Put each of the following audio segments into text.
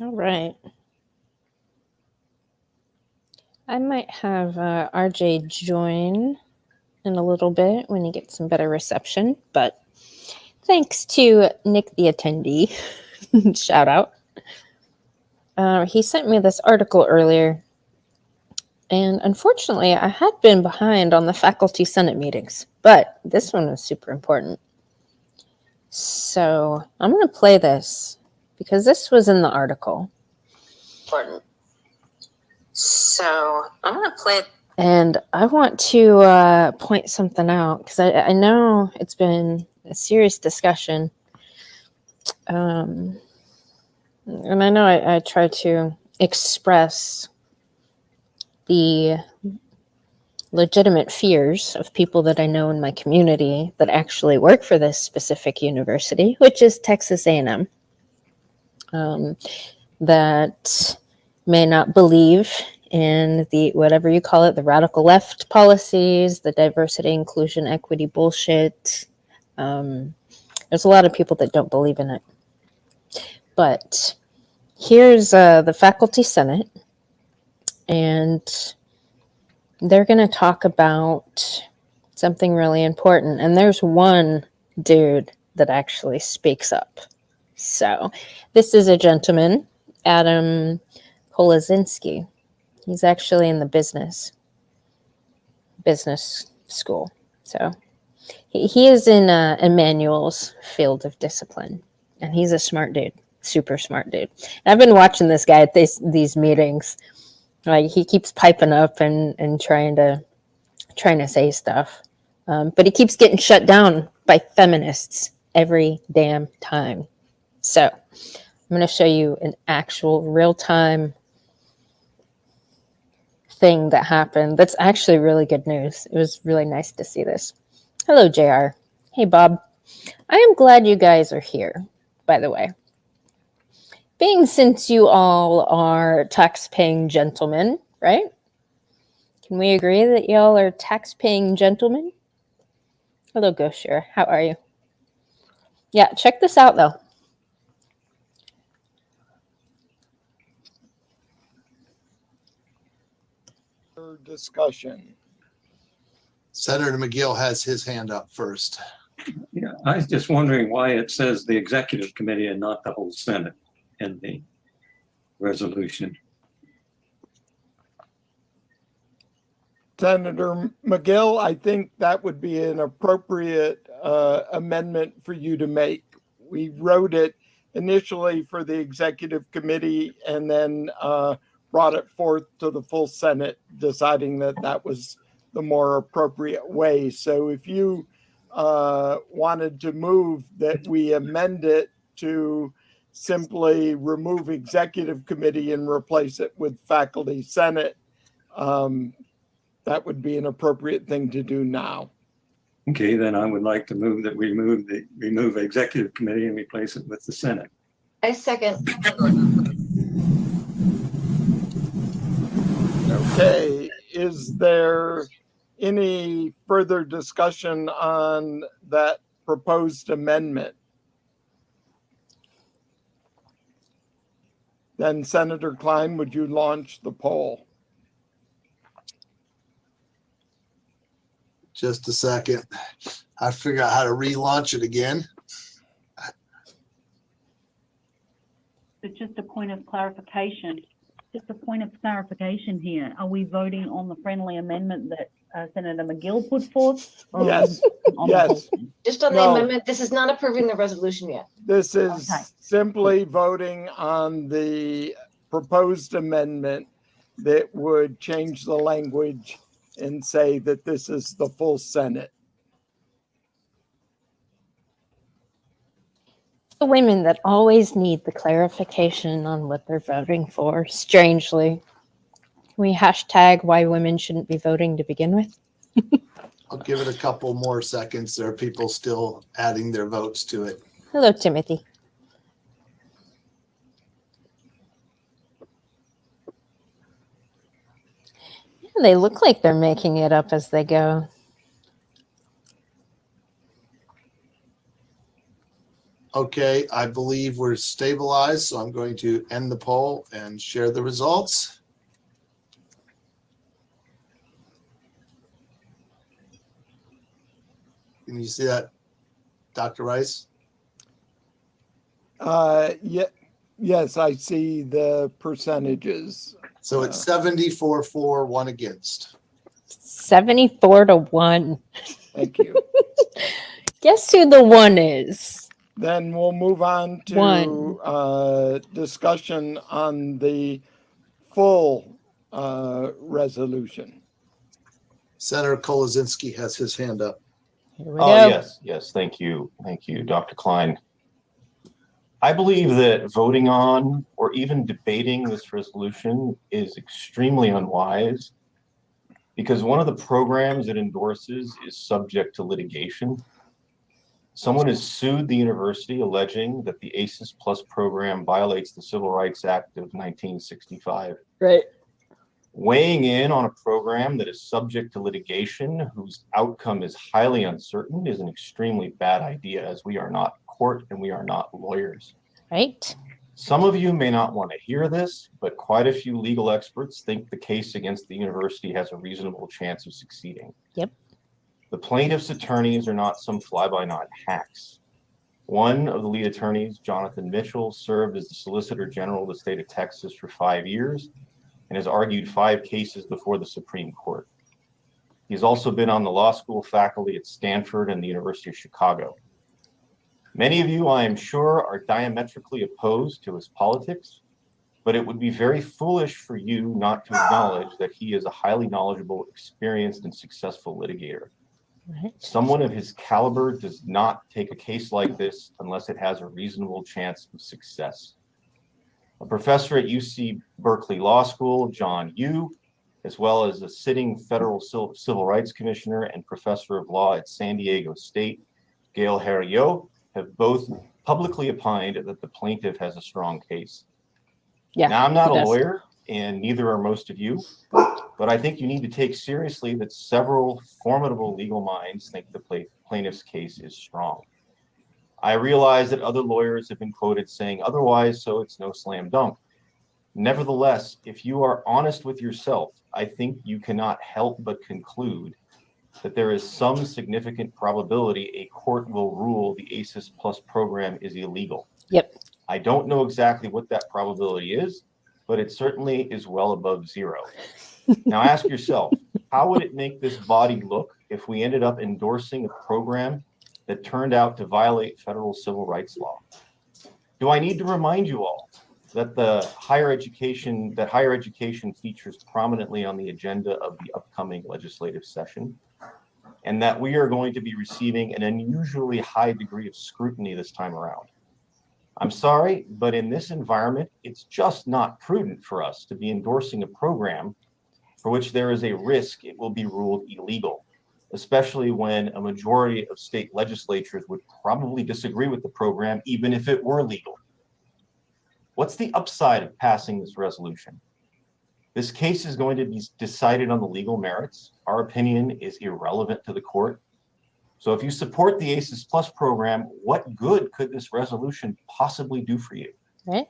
All right. I might have RJ join in a little bit when you get some better reception, but thanks to Nick the attendee, shout out. He sent me this article earlier, and unfortunately, I had been behind on the faculty senate meetings, but this one was super important. So I'm going to play this because this was in the article. Important. So I'm going to play it. And I want to point something out because I know it's been a serious discussion. And I know I try to express the legitimate fears of people that I know in my community that actually work for this specific university, which is Texas A&M, that may not believe in the, whatever you call it, the radical left policies, the diversity, inclusion, equity bullshit. There's a lot of people that don't believe in it. But here's the faculty senate, and they're going to talk about something really important. And there's one dude that actually speaks up. So this is a gentleman, Adam Kolasinski. He's actually in the business school. So he is in Emmanuel's field of discipline. And he's a smart dude, super smart dude. And I've been watching this guy at these meetings. Like, he keeps piping up and trying to say stuff. But he keeps getting shut down by feminists every damn time. So I'm going to show you an actual real-time thing that happened. That's actually really good news. It was really nice to see this. Hello, JR. Hey, Bob. I am glad you guys are here, by the way. Being since you all are tax-paying gentlemen, right? Can we agree that y'all are tax-paying gentlemen? Hello, Ghost Share. How are you? Yeah, check this out, though. Discussion. Senator McGill has his hand up first. Yeah, I was just wondering why it says the executive committee and not the whole Senate in the resolution. Senator McGill, I think that would be an appropriate amendment for you to make. We wrote it initially for the executive committee and then brought it forth to the full Senate, deciding that that was the more appropriate way. So if you wanted to move that we amend it to simply remove executive committee and replace it with faculty senate, that would be an appropriate thing to do now. Okay, then I would like to move that we remove executive committee and replace it with the Senate. I second. Okay, is there any further discussion on that proposed amendment? Then Senator Klein, would you launch the poll? Just a second. I figure out how to relaunch it again. It's just a point of clarification. Just a point of clarification here. Are we voting on the friendly amendment that Senator McGill put forth? Yes. On Yes. Just on the amendment, this is not approving the resolution yet. This is simply voting on the proposed amendment that would change the language and say that this is the full Senate. The women that always need the clarification on what they're voting for, strangely. Can we hashtag why women shouldn't be voting to begin with? I'll give it a couple more seconds. There are people still adding their votes to it. Hello, Timothy. Yeah, they look like they're making it up as they go. Okay, I believe we're stabilized, so I'm going to end the poll and share the results. Can you see that, Dr. Rice? Yes, I see the percentages. So it's 74-4, 1 against. 74-1. Thank you. Guess who the one is? Then we'll move on to discussion on the full resolution. Senator Kolasinski has his hand up. Here we Oh, go. yes. Thank you, Dr. Klein. I believe that voting on or even debating this resolution is extremely unwise because one of the programs it endorses is subject to litigation. Someone has sued the university alleging that the ACES Plus program violates the Civil Rights Act of 1965. Right. Weighing in on a program that is subject to litigation whose outcome is highly uncertain is an extremely bad idea, as we are not court and we are not lawyers. Right. Some of you may not want to hear this, but quite a few legal experts think the case against the university has a reasonable chance of succeeding. Yep. The plaintiff's attorneys are not some fly-by-night hacks. One of the lead attorneys, Jonathan Mitchell, served as the Solicitor General of the state of Texas for 5 years and has argued 5 cases before the Supreme Court. He's also been on the law school faculty at Stanford and the University of Chicago. Many of you, I am sure, are diametrically opposed to his politics, but it would be very foolish for you not to acknowledge that he is a highly knowledgeable, experienced, and successful litigator. Right. Someone of his caliber does not take a case like this unless it has a reasonable chance of success. A professor at UC Berkeley Law School, John Yoo, as well as a sitting federal civil rights commissioner and professor of law at San Diego State, Gail Herriot, have both publicly opined that the plaintiff has a strong case. Yeah. Now, I'm not a he does. lawyer, and neither are most of you, but I think you need to take seriously that several formidable legal minds think the plaintiff's case is strong. I realize that other lawyers have been quoted saying otherwise, so it's no slam dunk. Nevertheless, if you are honest with yourself, I think you cannot help but conclude that there is some significant probability a court will rule the ACES Plus program is illegal. Yep. I don't know exactly what that probability is, but it certainly is well above 0. Now ask yourself, how would it make this body look if we ended up endorsing a program that turned out to violate federal civil rights law? Do I need to remind you all that higher education features prominently on the agenda of the upcoming legislative session, and that we are going to be receiving an unusually high degree of scrutiny this time around? I'm sorry, but in this environment, it's just not prudent for us to be endorsing a program for which there is a risk it will be ruled illegal, especially when a majority of state legislatures would probably disagree with the program, even if it were legal. What's the upside of passing this resolution? This case is going to be decided on the legal merits. Our opinion is irrelevant to the court. So if you support the ACES Plus program, what good could this resolution possibly do for you? Right.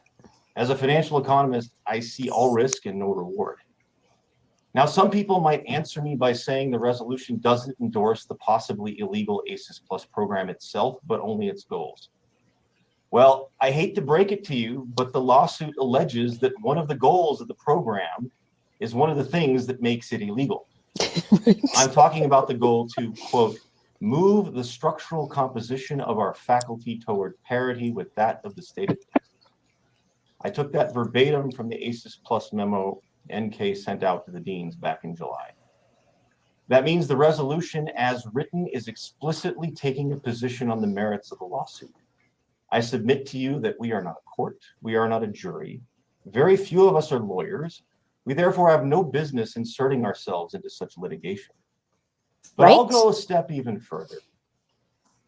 As a financial economist, I see all risk and no reward. Now, some people might answer me by saying the resolution doesn't endorse the possibly illegal ACES Plus program itself, but only its goals. Well, I hate to break it to you, but the lawsuit alleges that one of the goals of the program is one of the things that makes it illegal. I'm talking about the goal to, quote, move the structural composition of our faculty toward parity with that of the state of Texas. I took that verbatim from the ACES Plus memo NK sent out to the deans back in July. That means the resolution as written is explicitly taking a position on the merits of the lawsuit. I submit to you that we are not a court, we are not a jury. Very few of us are lawyers. We therefore have no business inserting ourselves into such litigation. But I'll go a step even further.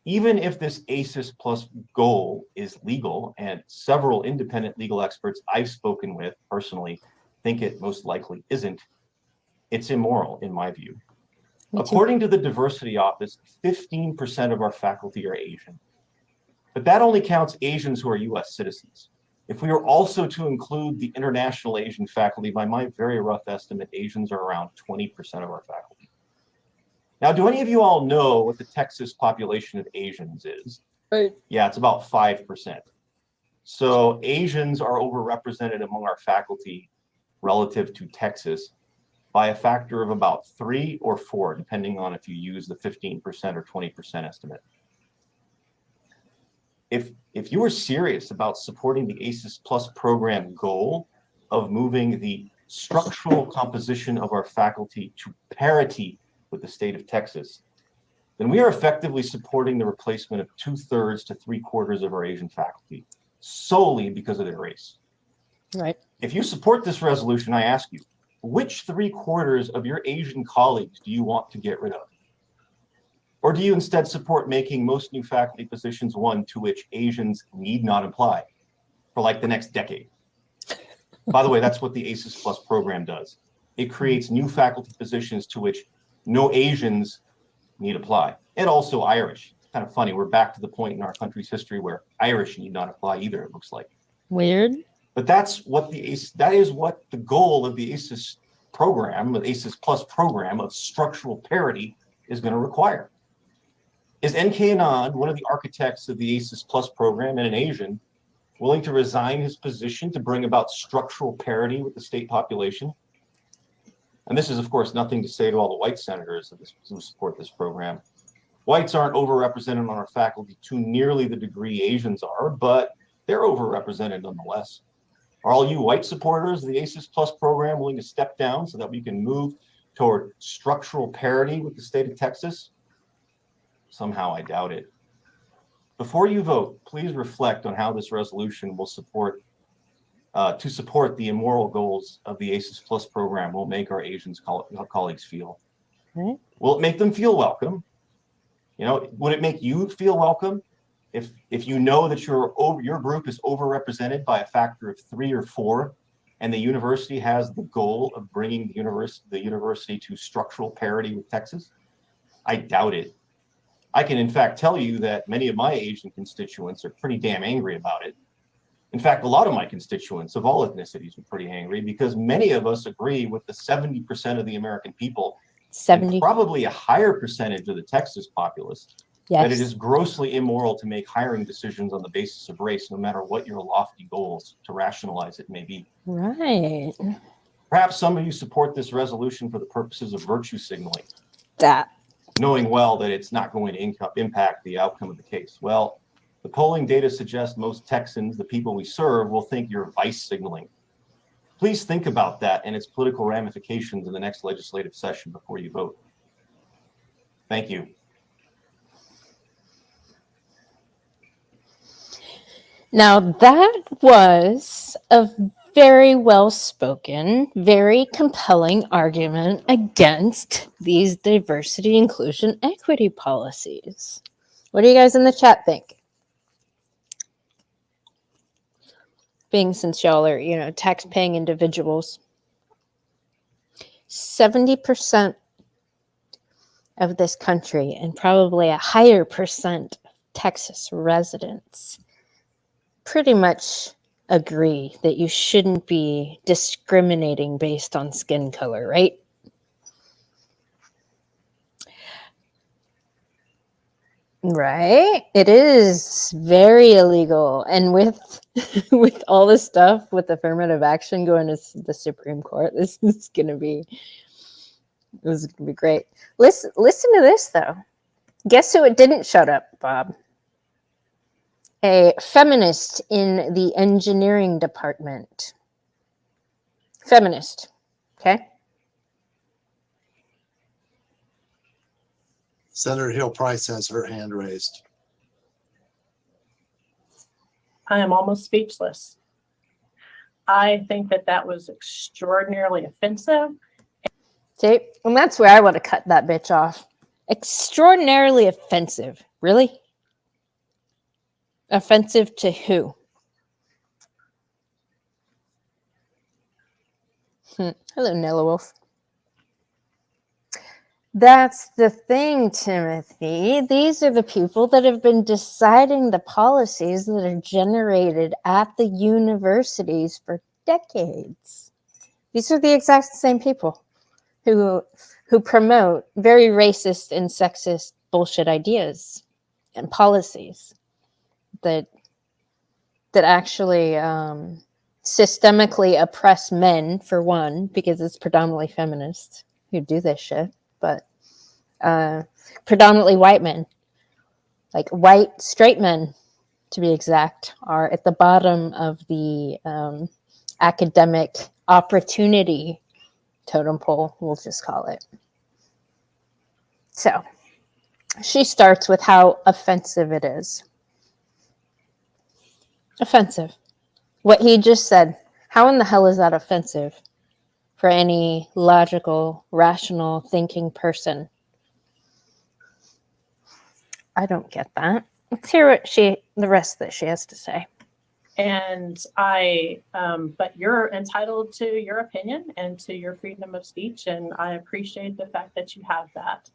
Even if this ACES Plus goal is legal, and several independent legal experts I've spoken with personally think it most likely isn't, it's immoral in my view. According to the Diversity Office, 15% of our faculty are Asian. But that only counts Asians who are US citizens. If we were also to include the international Asian faculty, by my very rough estimate, Asians are around 20% of our faculty. Now, do any of you all know what the Texas population of Asians is? Right. Yeah, it's about 5%. So Asians are overrepresented among our faculty relative to Texas by a factor of about 3 or 4, depending on if you use the 15% or 20% estimate. If you are serious about supporting the ACES Plus program goal of moving the structural composition of our faculty to parity with the state of Texas, then we are effectively supporting the replacement of 2/3 to 3/4 of our Asian faculty solely because of their race. Right. If you support this resolution, I ask you, which 3/4 of your Asian colleagues do you want to get rid of? Or do you instead support making most new faculty positions one to which Asians need not apply for like the next decade? By the way, that's what the ACES Plus program does. It creates new faculty positions to which no Asians need apply, and also Irish. It's kind of funny. We're back to the point in our country's history where Irish need not apply either, it looks like. Weird. But that is what the goal of the ACES program, the ACES Plus program of structural parity is going to require. Is N.K. Anand, one of the architects of the ACES Plus program and an Asian, willing to resign his position to bring about structural parity with the state population? And this is, of course, nothing to say to all the white senators who support this program. Whites aren't overrepresented on our faculty to nearly the degree Asians are, but they're overrepresented nonetheless. Are all you white supporters of the ACES Plus program willing to step down so that we can move toward structural parity with the state of Texas? Somehow I doubt it. Before you vote, please reflect on how this resolution will support the immoral goals of the ACES Plus program will make our Asian colleagues feel. Right. Will it make them feel welcome? You know, would it make you feel welcome if you know that your group is overrepresented by a factor of 3 or 4, and the university has the goal of bringing the university to structural parity with Texas? I doubt it. I can in fact tell you that many of my Asian constituents are pretty damn angry about it. In fact, a lot of my constituents of all ethnicities are pretty angry because many of us agree with the 70% of the American people, 70. and probably a higher percentage of the Texas populace, that it is grossly immoral to make hiring decisions on the basis of race, no matter what your lofty goals to rationalize it may be. Right. Perhaps some of you support this resolution for the purposes of virtue signaling, That. knowing well that it's not going to impact the outcome of the case. Well, the polling data suggests most Texans, the people we serve, will think you're vice signaling. Please think about that and its political ramifications in the next legislative session before you vote. Thank you. Now that was a very well spoken, very compelling argument against these diversity, inclusion, equity policies. What do you guys in the chat think? Being since y'all are, tax-paying individuals. 70% of this country and probably a higher percent of Texas residents pretty much agree that you shouldn't be discriminating based on skin color, right? Right? It is very illegal. And with all this stuff with affirmative action going to the Supreme Court, this is gonna be great. Listen to this though. Guess who it didn't shut up, Bob? A feminist in the engineering department. Feminist. Okay. Senator Hill Price has her hand raised. I am almost speechless. I think that was extraordinarily offensive. See, and that's where I would have cut that bitch off. Extraordinarily offensive. Really? Offensive to who? Hello, Nella Wolf. That's the thing, Timothy. These are the people that have been deciding the policies that are generated at the universities for decades. These are the exact same people who promote very racist and sexist bullshit ideas and policies that actually systemically oppress men, for one, because it's predominantly feminists who do this shit, but predominantly white men, like white straight men to be exact, are at the bottom of the academic opportunity totem pole, we'll just call it. So she starts with how offensive it is. Offensive. What he just said, how in the hell is that offensive for any logical, rational thinking person? I don't get that. Let's hear what the rest that she has to say. And but you're entitled to your opinion and to your freedom of speech, and I appreciate the fact that you have that.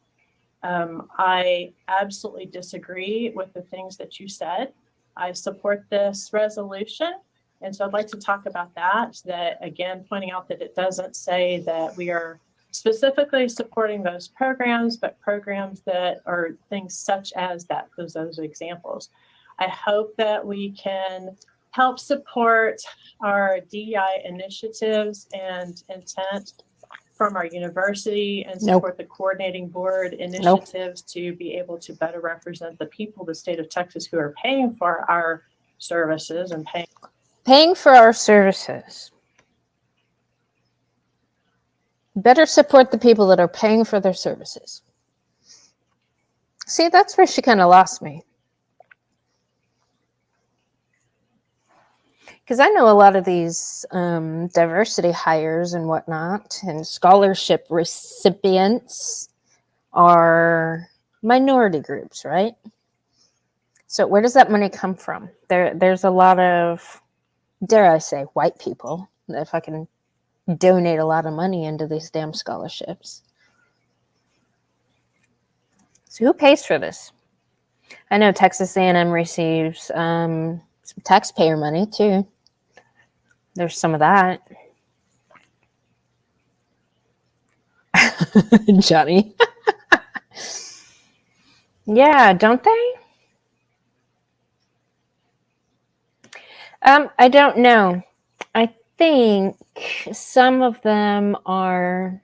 I absolutely disagree with the things that you said. I support this resolution, and so I'd like to talk about that. That again, pointing out that it doesn't say that we are specifically supporting those programs, but programs that are things such as that, those examples. I hope that we can help support our DEI initiatives and intent from our university and support the coordinating board initiatives to be able to better represent the people of the state of Texas who are paying for our services and paying for our services. Better support the people that are paying for their services. See, that's where she kind of lost me. Because I know a lot of these diversity hires and whatnot and scholarship recipients are minority groups, right? So where does that money come from? There's a lot of, dare I say, white people that fucking donate a lot of money into these damn scholarships. So who pays for this? I know Texas A&M receives some taxpayer money too. There's some of that. Johnny. Yeah, don't they? I don't know. I think some of them are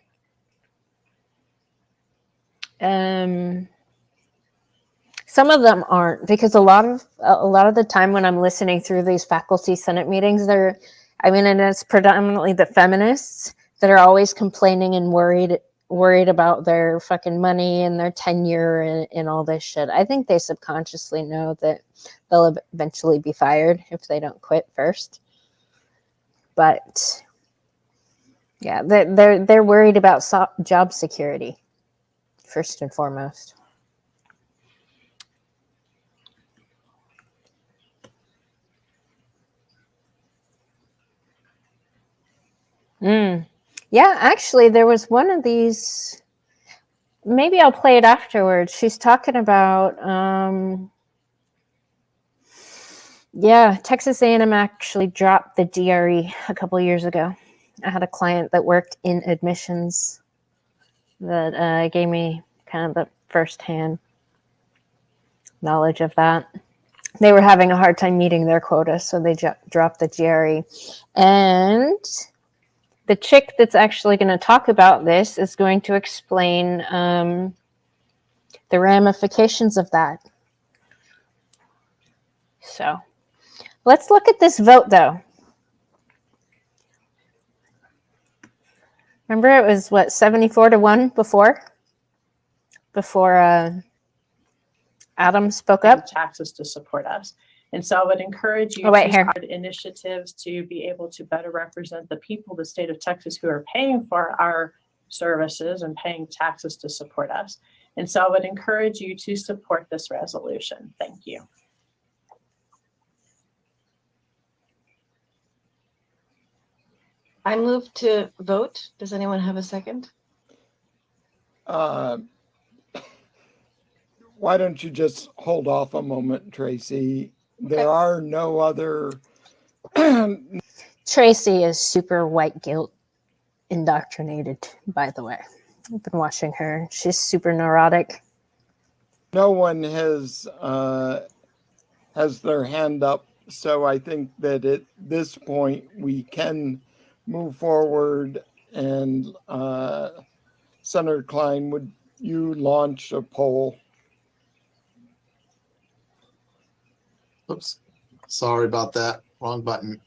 some of them aren't, because a lot of the time when I'm listening through these faculty senate meetings, and it's predominantly the feminists that are always complaining and worried about their fucking money and their tenure and all this shit. I think they subconsciously know that they'll eventually be fired if they don't quit first. But yeah, they're worried about job security first and foremost. Yeah, actually, there was one of these. Maybe I'll play it afterwards. She's talking about, Texas A&M actually dropped the DRE a couple years ago. I had a client that worked in admissions that gave me kind of the firsthand knowledge of that. They were having a hard time meeting their quota, so they dropped the GRE. And the chick that's actually going to talk about this is going to explain the ramifications of that. So let's look at this vote, though. Remember, it was, 74-1 before Adam spoke up? taxes to support us. And so I would encourage you to start initiatives to be able to better represent the people of the state of Texas who are paying for our services and paying taxes to support us. And so I would encourage you to support this resolution. Thank you. I move to vote. Does anyone have a second? uh, why don't you just hold off a moment, Tracy? There are no other. Tracy is super white guilt indoctrinated, by the way. I've been watching her. She's super neurotic. No one has their hand up, so I think that at this point we can move forward. And Senator Klein, would you launch a poll? Oops, sorry about that. Wrong button.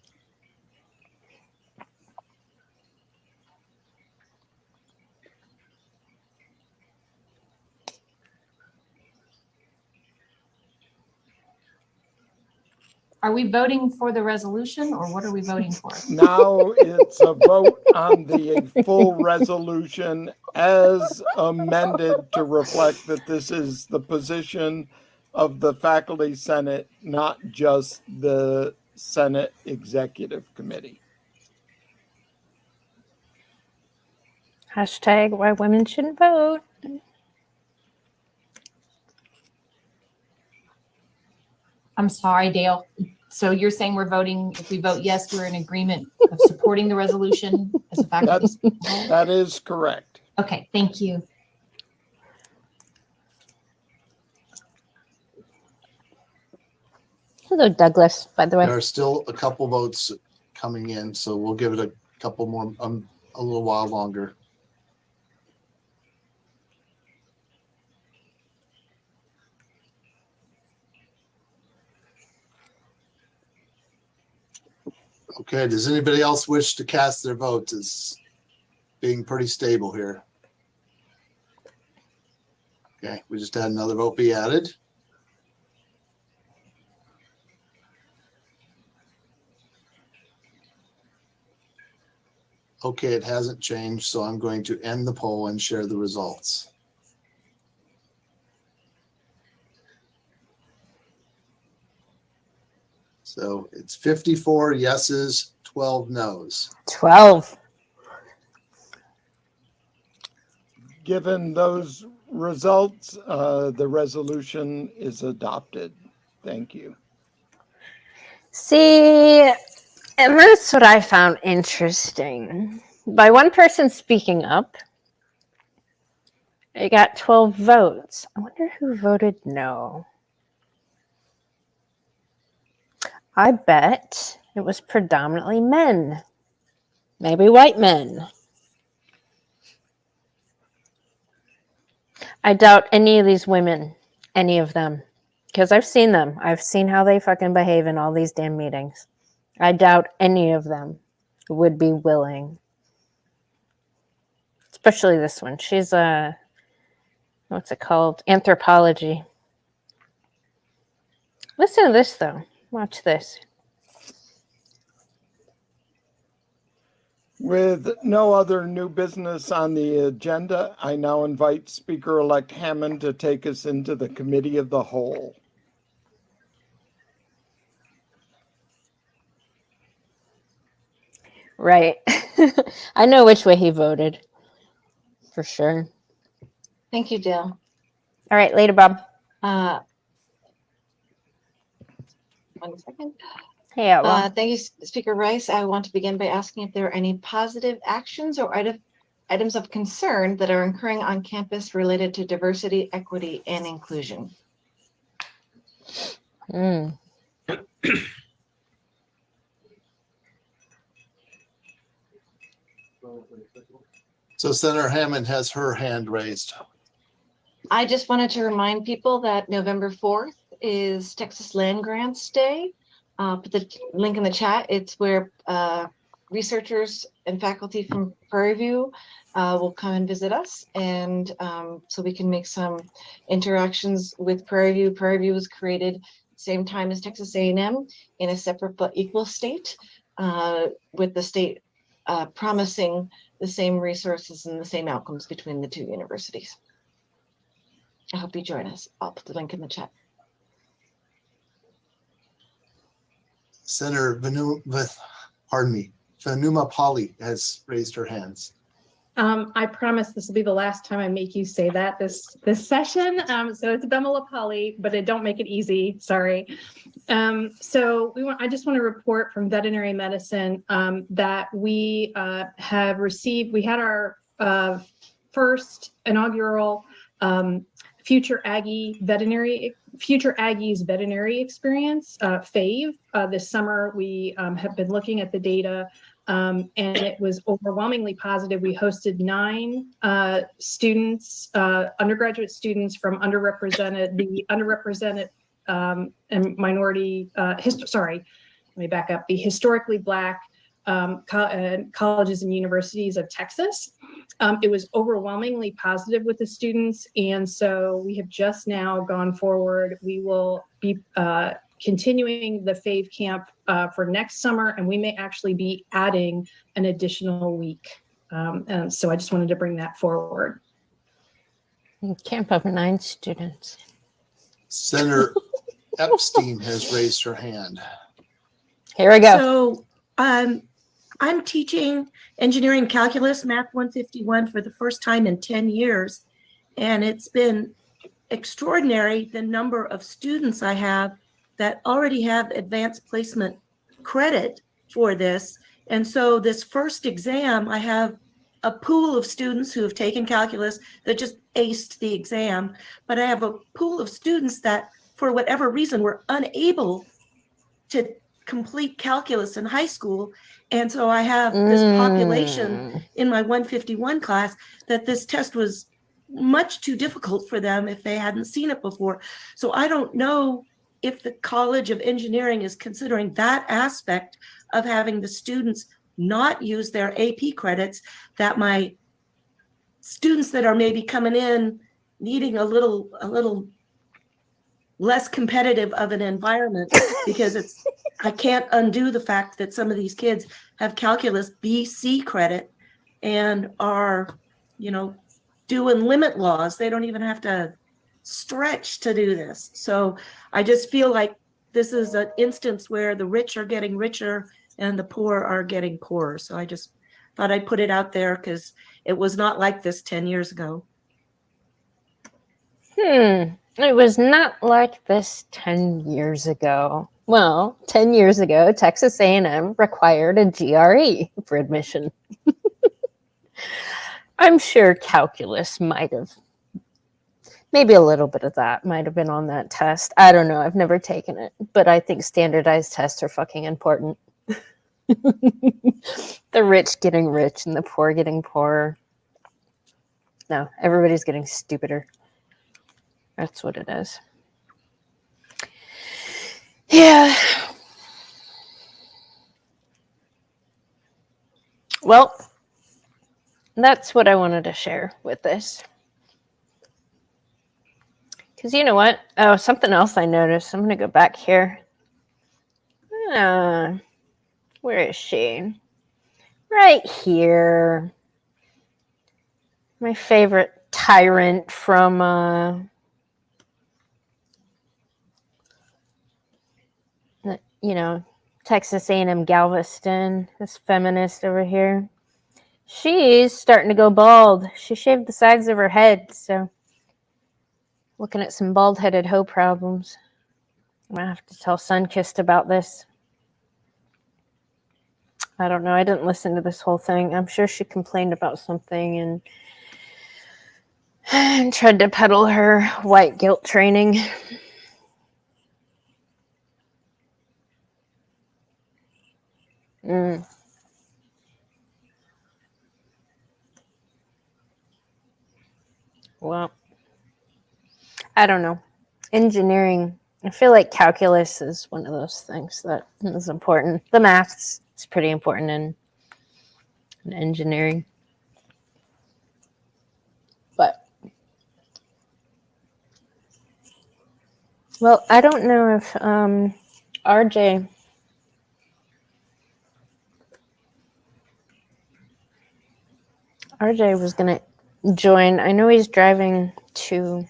Are we voting for the resolution or what are we voting for? Now it's a vote on the full resolution as amended to reflect that this is the position of the Faculty Senate, not just the Senate Executive Committee. Hashtag why women shouldn't vote. I'm sorry, Dale. So you're saying we're voting, if we vote yes, we're in agreement of supporting the resolution as a faculty? That is correct. Okay, thank you. Hello, Douglas, by the way. There are still a couple votes coming in, so we'll give it a couple more, a little while longer. Okay, does anybody else wish to cast their vote? It's being pretty stable here. Okay, we just had another vote be added. Okay, it hasn't changed, so I'm going to end the poll and share the results. So it's 54 yeses, 12 nos. 12. Given those results, the resolution is adopted. Thank you. See, and that's what I found interesting. By one person speaking up, it got 12 votes. I wonder who voted no. I bet it was predominantly men, maybe white men. I doubt any of these women, any of them, because I've seen them. I've seen how they fucking behave in all these damn meetings. I doubt any of them would be willing. Especially this one. She's what's it called? Anthropology. Listen to this, though. Watch this. With no other new business on the agenda, I now invite Speaker-elect Hammond to take us into the Committee of the Whole. Right. I know which way he voted. For sure. Thank you, Dale. All right, later, Bob. 1 second. Hey, Outlaw. Thank you, Speaker Rice. I want to begin by asking if there are any positive actions or items of concern that are occurring on campus related to diversity, equity, and inclusion. So Senator Hammond has her hand raised. I just wanted to remind people that November 4th is Texas Land Grants Day. Put the link in the chat. It's where researchers and faculty from Prairie View will come and visit us, and so we can make some interactions with Prairie View. Prairie View was created same time as Texas A&M in a separate but equal state, with the state promising the same resources and the same outcomes between the two universities. I hope you join us. I'll put the link in the chat. Senator Vanuma Pali has raised her hands. I promise this will be the last time I make you say that this session. So it's Bemela Polly, but it don't make it easy. Sorry. So I just want to report from veterinary medicine that we have received. We had our first inaugural Future Aggies veterinary experience, FAVE. This summer, we have been looking at the data, and it was overwhelmingly positive. We hosted 9 students, undergraduate students from underrepresented and minority, let me back up, the historically Black colleges and universities of Texas. It was overwhelmingly positive with the students. And so we have just now gone forward. We will be continuing the FAVE camp for next summer, and we may actually be adding an additional week. And so I just wanted to bring that forward. Camp of 9 students. Senator Epstein has raised her hand. Here we go. So I'm teaching engineering calculus, math 151 for the first time in 10 years. And it's been extraordinary the number of students I have that already have advanced placement credit for this. And so this first exam, I have a pool of students who have taken calculus that just aced the exam. But I have a pool of students that, for whatever reason, were unable to complete calculus in high school. And so I have this population in my 151 class that this test was much too difficult for them if they hadn't seen it before. So I don't know if the College of Engineering is considering that aspect of having the students not use their AP credits, that my students that are maybe coming in needing a little less competitive of an environment, because I can't undo the fact that some of these kids have calculus BC credit and are, doing limit laws. They don't even have to stretch to do this. So I just feel like this is an instance where the rich are getting richer and the poor are getting poorer. So I just thought I'd put it out there because it was not like this 10 years ago. It was not like this 10 years ago. Well, 10 years ago, Texas A&M required a GRE for admission. I'm sure calculus might have, maybe a little bit of that might have been on that test. I don't know. I've never taken it, but I think standardized tests are fucking important. The rich getting rich and the poor getting poorer. No, everybody's getting stupider. That's what it is. Yeah. Well, that's what I wanted to share with this. Because you know what? Oh, something else I noticed. I'm going to go back here. Where is she? Right here. My favorite tyrant from, Texas A&M Galveston, this feminist over here. She's starting to go bald. She shaved the sides of her head, so looking at some bald-headed hoe problems. I'm going to have to tell Sunkissed about this. I don't know. I didn't listen to this whole thing. I'm sure she complained about something and tried to peddle her white guilt training. Well, I don't know. Engineering, I feel like calculus is one of those things that is important. The maths is pretty important in engineering. But, well, I don't know if RJ was going to join. I know he's driving to,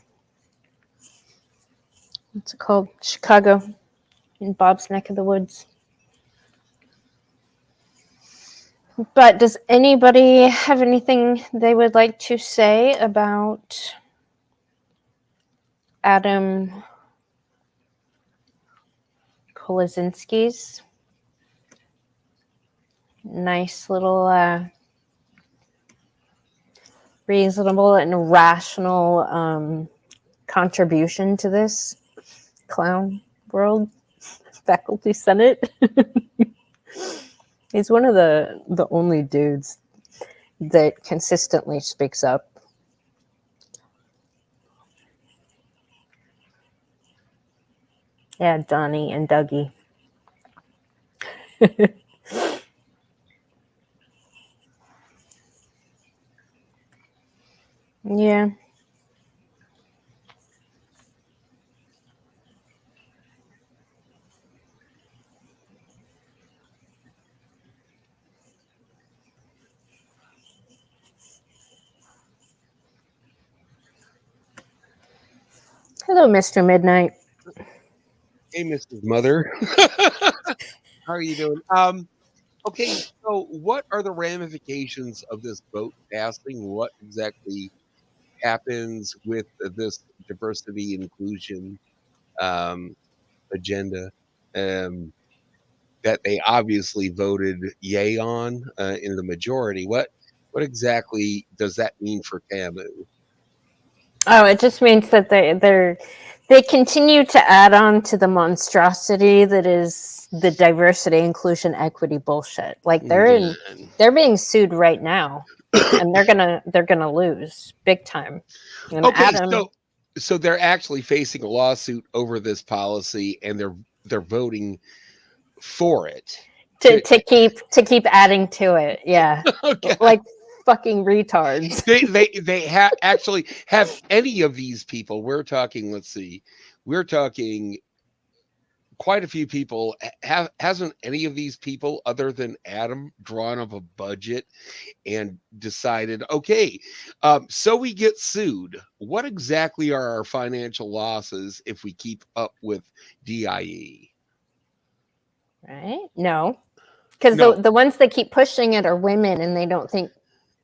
what's it called? Chicago, in Bob's neck of the woods. But does anybody have anything they would like to say about Adam Kolasinski's nice little reasonable and rational contribution to this clown world faculty senate? He's one of the only dudes that consistently speaks up. Yeah, Johnny and Dougie. Yeah. Hello, Mr. Midnight. Hey, Mrs. Mother. How are you doing? Okay, so what are the ramifications of this vote passing? What exactly happens with this diversity inclusion um, agenda that they obviously voted yay on in the majority? What exactly does that mean for TAMU? Oh, it just means that they continue to add on to the monstrosity that is the diversity, inclusion, equity bullshit. Like they're being sued right now, and they're gonna lose big time. And Okay, Adam, so they're actually facing a lawsuit over this policy, and they're voting for it. to keep adding to it, yeah, Okay. like fucking retards. They actually have any of these people. We're talking. Let's see. We're talking quite a few people. Hasn't any of these people, other than Adam, drawn up a budget and decided, okay, so we get sued. What exactly are our financial losses if we keep up with DIE? Right? No, because No. the ones that keep pushing it are women, and they don't think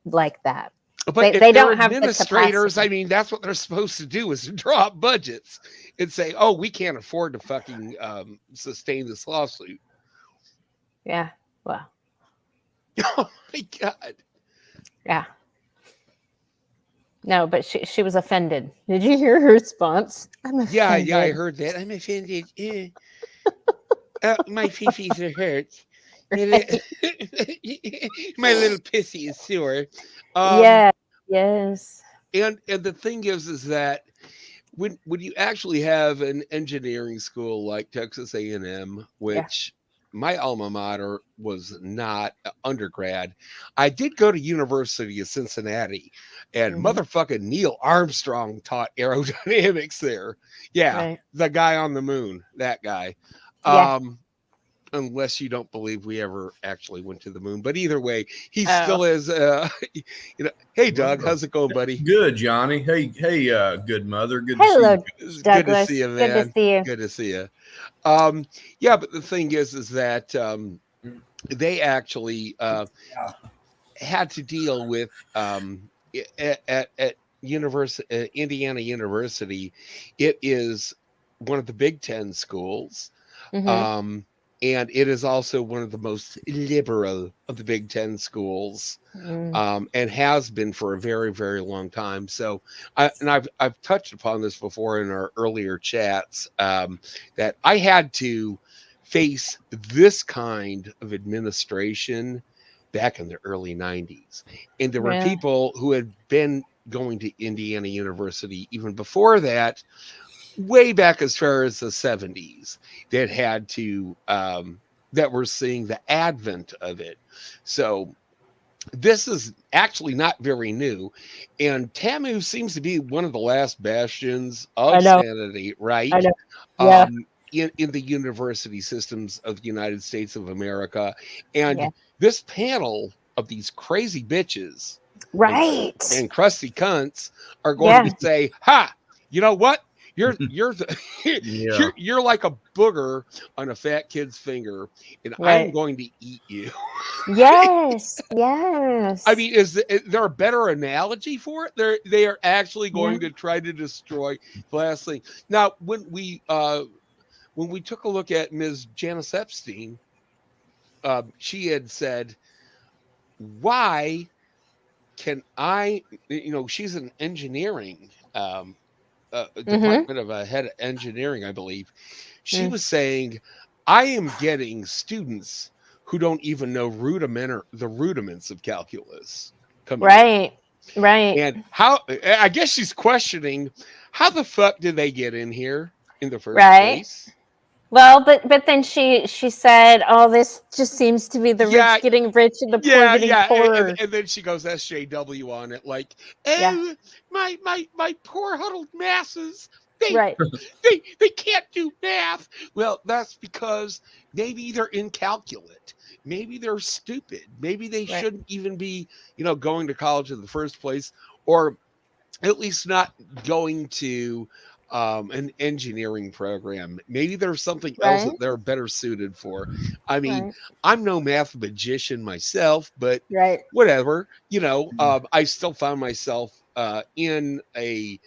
like that. But They if they're don't have the administrators, capacity. I mean, that's what they're supposed to do, is draw up budgets and say, oh, we can't afford to fucking sustain this lawsuit. Yeah. Well. Oh my God. Yeah. No, but she was offended. Did you hear her response? I'm offended. Yeah, I heard that. I'm offended. My feces are hurt. My little pissy is sore. Yeah. Yes. And the thing is that when you actually have an engineering school like Texas A&M, which my alma mater was not undergrad, I did go to University of Cincinnati, and motherfucking Neil Armstrong taught aerodynamics there. Yeah, Right. the guy on the moon, that guy. Yeah. Unless you don't believe we ever actually went to the moon. But either way, he Oh. still is, hey, Doug, how's it going, buddy? Good, Johnny. Hey, good mother. Good Hello, to see you. Douglas. Good to see you, man. Good to see you. Good to see you. Yeah, but the thing is that they actually had to deal with at Indiana University. It is one of the Big Ten schools. And it is also one of the most liberal of the Big Ten schools, and has been for a very, very long time. So, I've touched upon this before in our earlier chats, that I had to face this kind of administration back in the early 90s. And there were people who had been going to Indiana University even before that, way back as far as the 70s, that had to that were seeing the advent of it. So this is actually not very new, and TAMU seems to be one of the last bastions of sanity, right? I know. Yeah. In the university systems of the United States of America. And this panel of these crazy bitches, right, and crusty cunts are going to say, ha, you know what? You're Yeah. you're like a booger on a fat kid's finger, and I am Right. going to eat you. Yes. Yes. I mean, is there a better analogy for it? They are actually going to try to destroy the last thing. Now, when we took a look at Ms. Janice Epstein, she had said, "Why can I?" You know, she's an engineering department of a head of engineering, I believe. She was saying, "I am getting students who don't even know the rudiments of calculus coming in." Right. Right. And how, I guess she's questioning, how the fuck did they get in here in the first Right. place? Well, but then she said, "Oh, this just seems to be the rich getting rich and the poor getting poorer." And then she goes SJW on it, like, Yeah. "Oh, my poor huddled masses, they Right. they can't do math." Well, that's because maybe they're incalculate. Maybe they're stupid. Maybe they Right. shouldn't even be, going to college in the first place, or at least not going to an engineering program. Maybe there's something else Right. that they're better suited for. I mean, Right. I'm no mathematician myself, but Right. whatever. I still found myself in a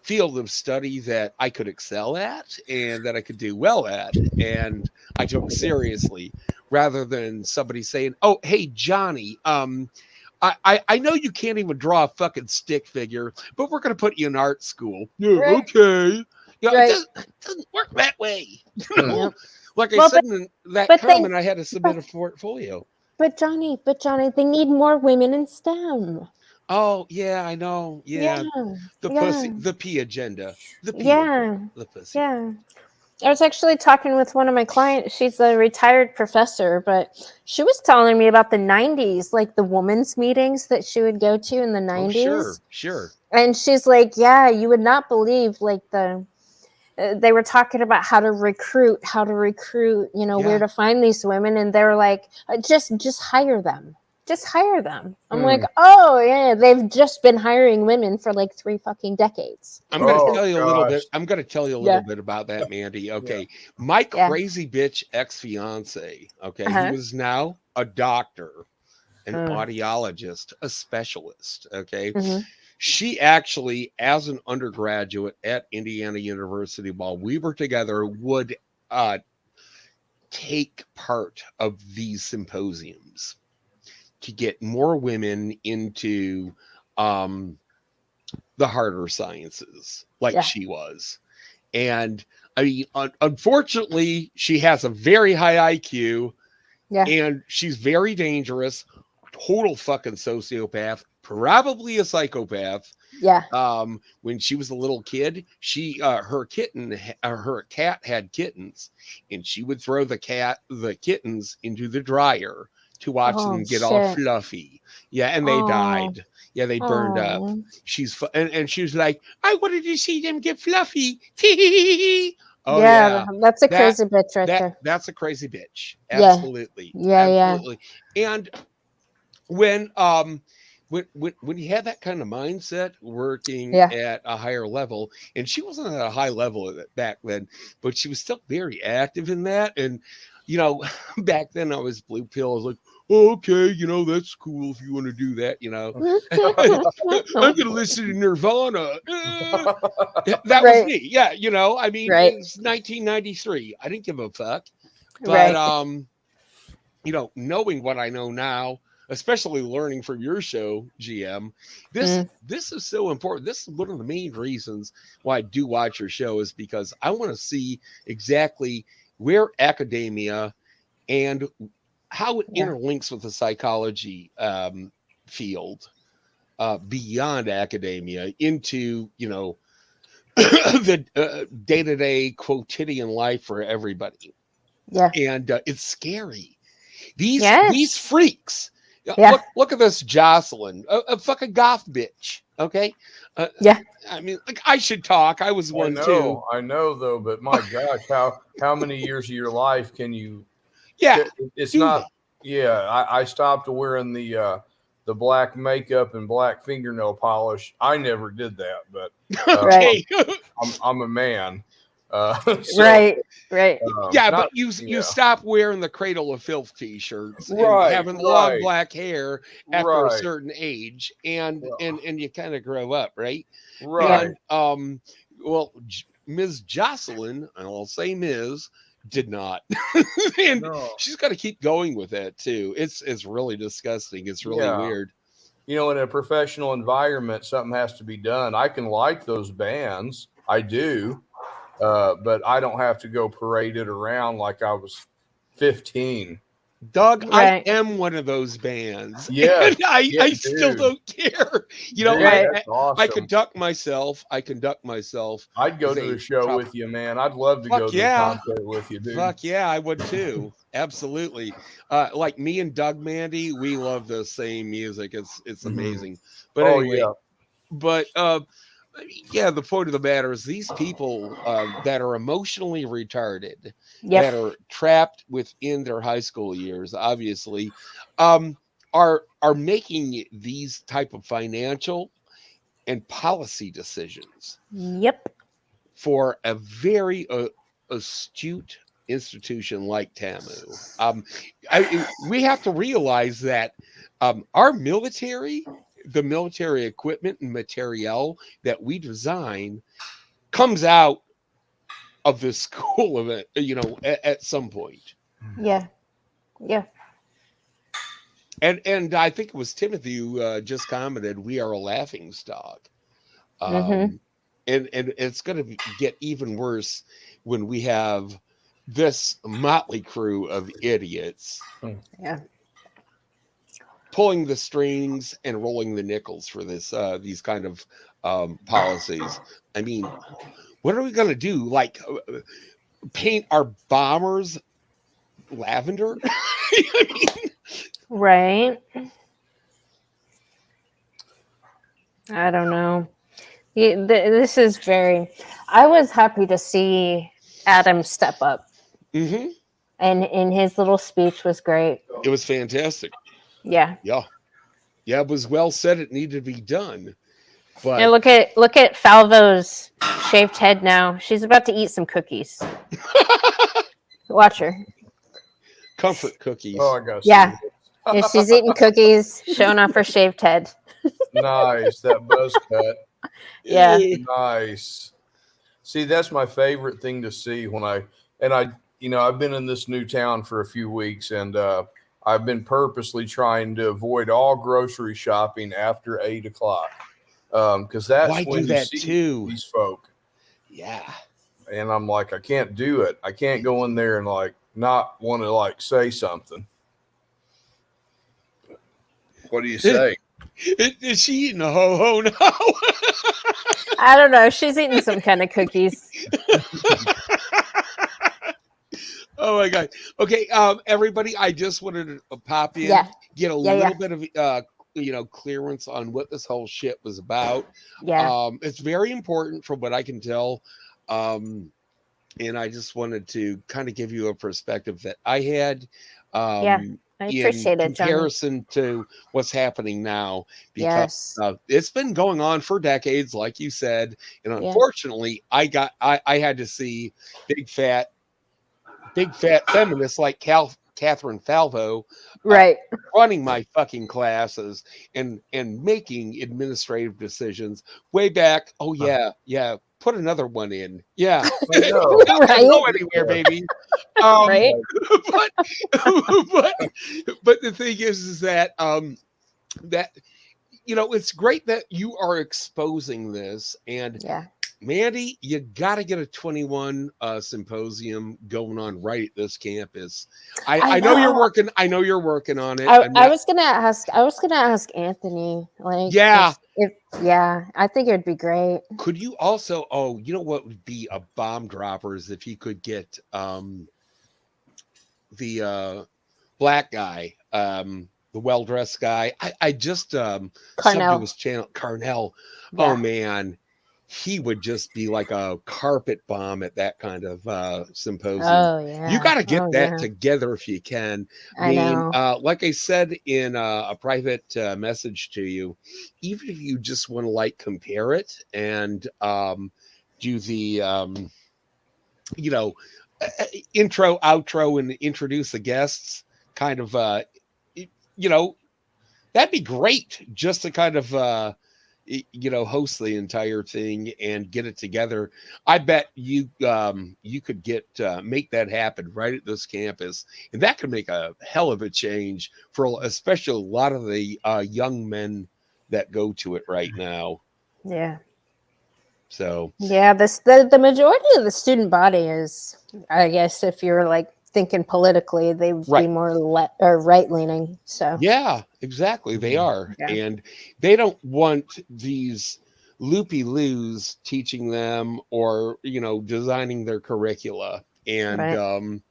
field of study that I could excel at and that I could do well at, and I took seriously, rather than somebody saying, "Oh, hey, Johnny, I know you can't even draw a fucking stick figure, but we're going to put you in art school." Yeah, Right. okay. Right. It doesn't work that way. Yep. Like I Well, said in that but comment, I had to submit a portfolio. But Johnny, they need more women in STEM. Oh, yeah, I know. Yeah. The pussy, Yeah. the P agenda. The P Yeah. agenda. The pussy. Yeah. I was actually talking with one of my clients. She's a retired professor, but she was telling me about the 90s, like the women's meetings that she would go to in the 90s. Sure. And she's like, yeah, you would not believe, like, they were talking about how to recruit, where to find these women. And they were like, just hire them. Just hire them. I'm like, oh yeah, they've just been hiring women for like 3 fucking decades. I'm going to tell you a little bit. I'm going to tell you a little bit about that, Mandy. Okay. My crazy bitch ex-fiance, okay, who is now a doctor, an audiologist, a specialist, okay. She actually, as an undergraduate at Indiana University, while we were together, would take part of these symposiums to get more women into the harder sciences, like she was. And I mean, unfortunately, she has a very high IQ, and she's very dangerous, total fucking sociopath, probably a psychopath. When she was a little kid, her cat had kittens, and she would throw the kittens into the dryer to watch them get all fluffy. Yeah, and they died. Yeah, they burned up. And she was like, "I wanted to see them get fluffy." Oh yeah, that's a crazy bitch right there. That's a crazy bitch. Absolutely. Absolutely. And when you had that kind of mindset working at a higher level, and she wasn't at a high level back then, but she was still very active in that. And back then I was blue pill. I was like, oh, okay, that's cool if you want to do that. I'm gonna listen to Nirvana. That was me. Yeah, I mean, it's 1993. I didn't give a fuck. But knowing what I know now, especially learning from your show, GM, this is so important. This is one of the main reasons why I do watch your show, is because I want to see exactly where academia and how it interlinks with the psychology field beyond academia into, the day-to-day quotidian life for everybody. Yeah. And it's scary. These freaks. Look at this Jocelyn, a fucking goth bitch. Okay. I mean, like, I should talk. I was one too. I know though, but my gosh, how many years of your life can you? Yeah. It's not. Yeah. I stopped wearing the the black makeup and black fingernail polish. I never did that, but Okay. I'm a man. Right. Yeah, not- but you stop wearing the Cradle of Filth t-shirts and Right, having long right. black hair after a Right. certain age, and you kind of grow up, right? Right. And well, Ms. Jocelyn, and I'll say Ms. did not, and No. she's got to keep going with that too. It's really disgusting. It's really Yeah. weird. You know, in a professional environment, something has to be done. I can like those bands. I do. But I don't have to go paraded around like I was 15. Doug, Right. I am one of those bands. Yeah, And I still dude. don't care. You know, Dude, Right. that's awesome. I conduct myself. I'd go as to a the show prop- with you, man. I'd love to Fuck go to yeah. the concert with you, dude. Fuck yeah, I would too. Absolutely. Like me and Doug Mandy, we love the same music. It's amazing. But Oh, anyway, yeah. but yeah, the point of the matter is these people that are emotionally retarded, Yep. that are trapped within their high school years, obviously, are making these type of financial and policy decisions Yep. for a very astute institution like TAMU. We have to realize that our military, the military equipment and materiel that we design, comes out of the school of it, at some point. Yeah. And I think it was Timothy who just commented, we are a laughing stock. Mhm. And it's going to get even worse when we have this motley crew of idiots Yeah. pulling the strings and rolling the nickels for these kind of policies. I mean, what are we going to do? Like paint our bombers lavender? I mean, Right. I don't know. This is very. I was happy to see Adam step up, mhm. and in his little speech was great. It was fantastic. Yeah. Yeah, it was well said. It needed to be done. But And look at Falvo's shaved head now. She's about to eat some cookies. Watch her. comfort cookies. Oh, I got Yeah. And she's eating cookies, showing off her shaved head. Nice. That buzz cut. Yeah. Nice. See, that's my favorite thing to see when I've been in this new town for a few weeks, and I've been purposely trying to avoid all grocery shopping after 8 o'clock. Because that's I when do you that see too. these folk. Yeah. And I'm like, I can't do it. I can't go in there and like not want to like say something. What do you say? Is she eating a ho-ho now? I don't know. She's eating some kind of cookies. Oh my God. Okay, everybody, I just wanted to pop in, Yeah. get a Yeah, little yeah. bit of clearance on what this whole shit was about. Yeah. It's very important from what I can tell. And I just wanted to kind of give you a perspective that I had. Yeah. I appreciate in it, Johnny. comparison to what's happening now, because Yes. it's been going on for decades, like you said, and Yeah. unfortunately, I had to see big fat feminists like Catherine Falvo Right. running my fucking classes and making administrative decisions way back. Oh yeah, put another one in. Yeah, I know. not gonna go Right. anywhere, baby. Right. But the thing is that that it's great that you are exposing this, and Yeah. Mandy, you got to get a 21 symposium going on right at this campus. I know you're know. working. I know you're working on it. I was gonna ask Anthony. Like, Yeah. if I think it'd be great. Could you also? Oh, you know what would be a bomb dropper is if you could get the black guy, the well-dressed guy. I just subbed to Carnell. his channel, Carnell. Yeah. Oh man, he would just be like a carpet bomb at that kind of symposium. Oh yeah. You got to get Oh, that yeah. together if you can. I know. Like I said in a private message to you, even if you just want to like compare it and do the intro, outro, and introduce the guests, kind of that'd be great just to kind of host the entire thing and get it together. I bet you could make that happen right at this campus, and that could make a hell of a change for especially a lot of the young men that go to it right now. Yeah. So yeah, the majority of the student body is, I guess, if you're like thinking politically, they would be more right leaning. So yeah, exactly, they are, Yeah. and they don't want these loopy-loos teaching them or designing their curricula, and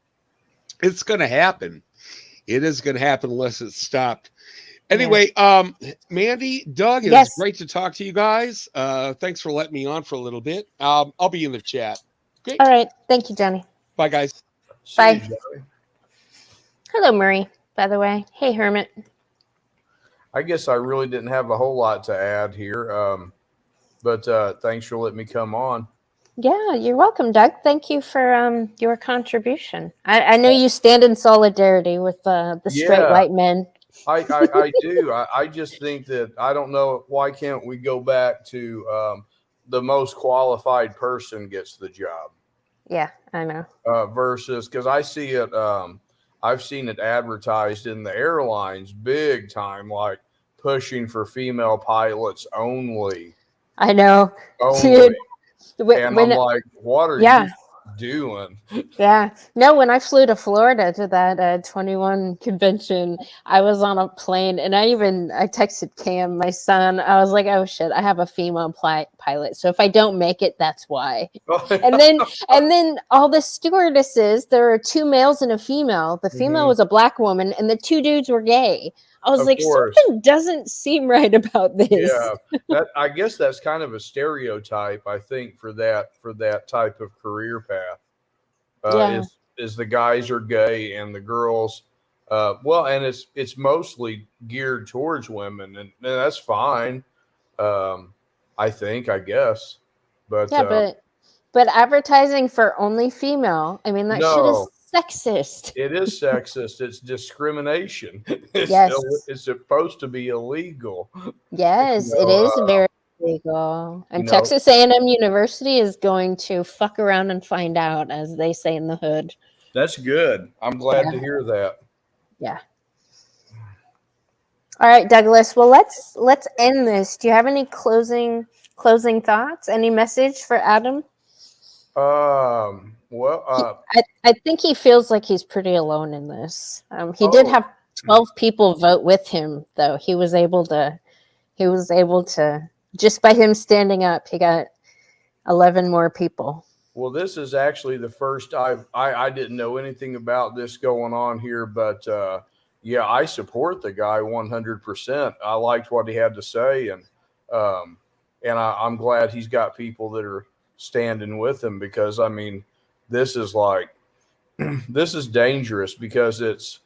it's going to happen. It is going to happen unless it's stopped. Anyway, Mandy, Doug, it's great to talk to you guys. Thanks for letting me on for a little bit. I'll be in the chat. Okay. All right. Thank you, Johnny. Bye, guys. Bye. Hello, Murray, by the way. Hey, Hermit. I guess I really didn't have a whole lot to add here, but thanks for letting me come on. Yeah, you're welcome, Doug. Thank you for your contribution. I know you stand in solidarity with the straight white men. I do. I just think that, I don't know, why can't we go back to the most qualified person gets the job? Yeah, I know. Versus, because I see it, I've seen it advertised in the airlines big time, like pushing for female pilots only. I know. Only. Dude, and I'm like, what are you doing? Yeah. No, when I flew to Florida to that 21 convention, I was on a plane and I texted Cam, my son. I was like, oh shit, I have a female pilot. So if I don't make it, that's why. and then all the stewardesses, there are 2 males and a female. The female was a black woman and the 2 dudes were gay. I was like, something doesn't seem right about this. Yeah, I guess that's kind of a stereotype, I think, for that type of career path. Is the guys are gay and the girls, and it's mostly geared towards women, and that's fine. I guess, but but advertising for only female, I mean, that shit is sexist. It is sexist. It's discrimination. It's supposed to be illegal. Yes, it is very illegal. And Texas A&M University is going to fuck around and find out, as they say in the hood. That's good. I'm glad to hear that. Yeah. All right, Douglas. Well, let's end this. Do you have any closing thoughts? Any message for Adam? I think he feels like he's pretty alone in this. He did have 12 people vote with him, though. He was able to, just by him standing up, he got 11 more people. Well, this is actually the first I didn't know anything about this going on here, but I support the guy 100%. I liked what he had to say, and I'm glad he's got people that are standing with him, because I mean, this is dangerous, because it's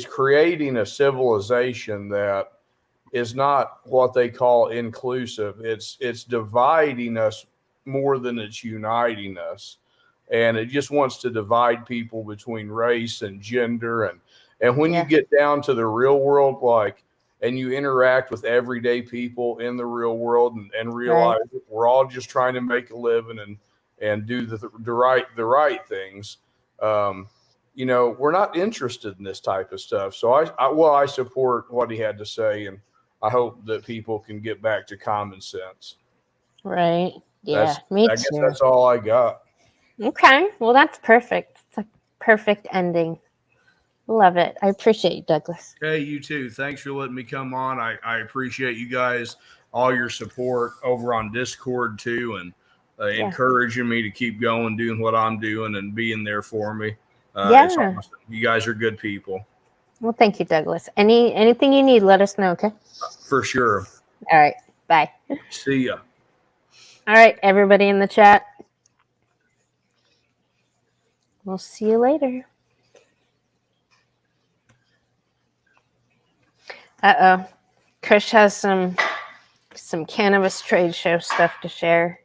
creating a civilization that is not what they call inclusive. It's dividing us more than it's uniting us, and it just wants to divide people between race and gender, and when you get down to the real world, and you interact with everyday people in the real world, and realize we're all just trying to make a living and do the right things. We're not interested in this type of stuff. So I support what he had to say, and I hope that people can get back to common sense. Right. Yeah, me too. I guess that's all I got. Okay. Well, that's perfect. It's a perfect ending. Love it. I appreciate you, Douglas. Hey, you too. Thanks for letting me come on. I appreciate you guys, all your support over on Discord too, and encouraging me to keep going, doing what I'm doing, and being there for me. It's awesome. You guys are good people. Well, thank you, Douglas. Anything you need, let us know, okay? For sure. All right. Bye. See ya. All right, everybody in the chat. We'll see you later. Uh-oh. Krish has some cannabis trade show stuff to share.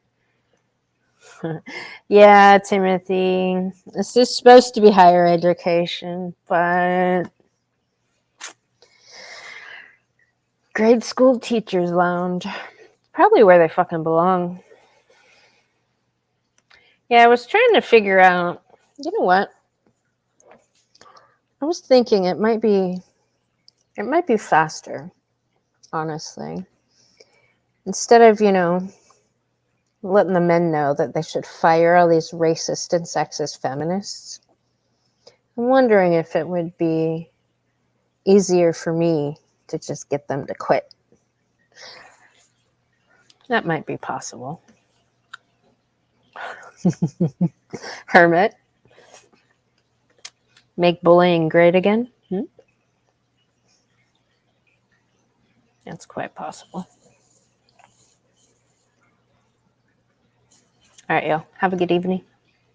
Yeah, Timothy. This is supposed to be higher education, but grade school teachers lounge. Probably where they fucking belong. Yeah, I was trying to figure out, you know what? I was thinking it might be faster, honestly. Instead of, letting the men know that they should fire all these racist and sexist feminists, I'm wondering if it would be easier for me to just get them to quit. That might be possible. Hermit. Make bullying great again? That's quite possible. All right, y'all. Have a good evening.